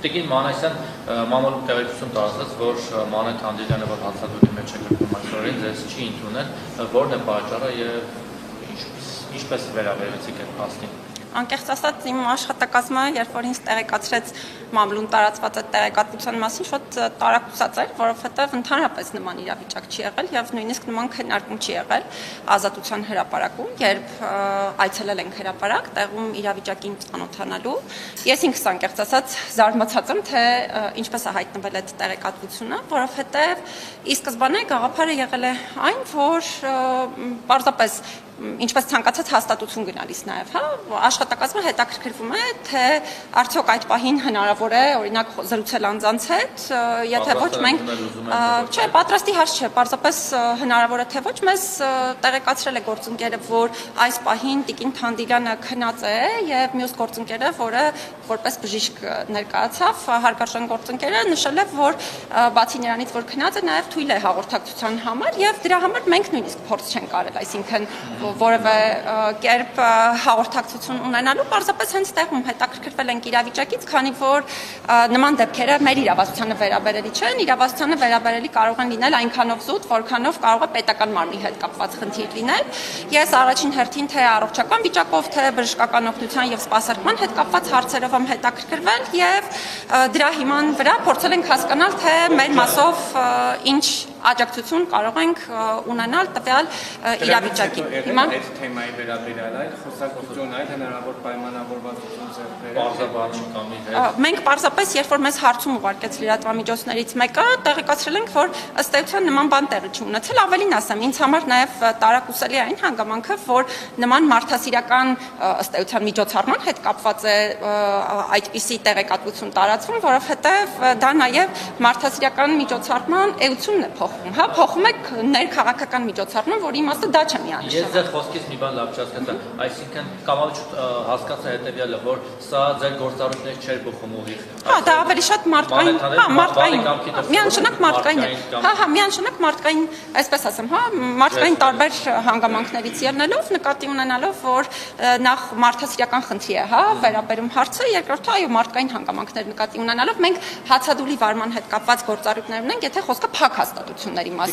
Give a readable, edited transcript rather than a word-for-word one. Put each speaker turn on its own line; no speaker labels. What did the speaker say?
Տիկին Մանասյան մամուլում տեղեկություն տարածեց, որ Մանե Թանդիլյանը, որ հացադուլի մեջ է գրվում այսօրին, ձեզ չի ընդունել, որն է պատճառը եւ ինչպես վերաբերվեցիք այդ փաստին։
Անկեղծ ասած, իմ աշխատակազմը, երբ որ ինձ տեղեկացրեց մամլուն տարածված այդ տեղեկատվության մասին, շատ տարակուսած էր, որովհետև ընդհանրապես նման իրավիճակ չի եղել եւ նույնիսկ նման քննարկում չի եղել Ազատության հրապարակում, երբ այցելել ենք հրապարակ, տեղում իրավիճակին ծանոթանալու։ Ես ինքս անկեղծ ասած զարմացած եմ, թե ինչպես է հայտնվել այդ տեղեկատվությունը, որովհետև ի սկզբանե գաղափարը եղել է այն, որ պարզապես ինչպես ցանկացած հաստատություն գնալիս նաև, հա, աշխատակազմը հետաքրքրվում է, թե արդյոք այդ պահին հնարավոր է, օրինակ, զրուցել անձանց հետ, եթե ոչ մենք, չէ, պատրաստի հարց չէ, պարզապես հնարավոր է, թե ոչ, մեզ տեղեկացրել է գործընկերը, որ այս պահին Տիկին Թանդիլյանը քնած է եւ մյուս գործընկերը, որը որպես բժիշկ ներկայացավ, հարգարժան գործընկերը նշել է, որ բացի նրանից, որ քնած է, նաև թույլ է հաղորդակցության համար եւ դրա համար մենք նույնիսկ փորձ չենք արել, այսինքն որևէ կերպ հաղորդակցություն ունենալու, պարզապես հենց տեղում հետաքրքրվել ենք իրավիճակից, քանի որ նման դեպքերը մեր իրավասությանը վերաբերելի չեն, իրավասությանը վերաբերելի կարող են լինել այնքանով զուտ, որքանով կարող է պետական մարմնի հետ կապված խնդիր լինել։ Ես առաջին հերթին թե առողջական վիճակով, թե բժշկական օգնության եւ սպասարկման հետ կապված հարցերով եմ հետաքրքրվել եւ դրա հիման վրա փորձել ենք հասկանալ, թե մեր մասով ինչ աջակցություն կարող ենք ունենալ տվյալ իրավիճակին։ Հիմա
այդ թեմայի վերաբերյալ այլ խոսակցություն, այլ հնարավոր պայմանավորվածություն ձեռքբերել։
Մենք պարզապես, երբ որ մեզ հարցում ուղարկեց լրատվամիջոցներից մեկը, տեղեկացրել ենք, որ ըստ էության նման բան տեղի չի ունեցել, ավելին ասեմ, ինձ համար նաև տարակուսելի է այն հանգամանքը, որ նման մարդասիրական ըստ էության միջոցառման հետ կապված է այդպիսի տեղեկատվություն տարածվում, որովհետև դա նաև մարդասիրական միջոցառման էությունն է փոխում, հա, փոխում է ներքաղաքական միջոցառման, որի իմաստը դա չէ միանշանակ։
Ես ձեր խոսքից մի բան լավ չհասկացա, այսինքն կամ ավելի շուտ հասկացա հետեւյալը, որ սա ձեր գործառույթներ չէր բխում ուղիղ։
Հա, դա ավելի շատ մարդկային, հա, մարդկային, միանշանակ մարդկային է։ Հա, միանշանակ մարդկային, այսպես ասեմ, հա, մարդկային տարբեր հանգամանքներից ելնելով, նկատի ունենալով, որ նախ մարդասիրական խնդրի է, հա, վերաբերում հարցը, երկրորդը այո, մարդկային հանգամանքներ նկատի ունենալով մենք հացադուլի վարման հետ կապված գործառույթներ ունենք, եթե խոսքը փակ հաստատությունների մասին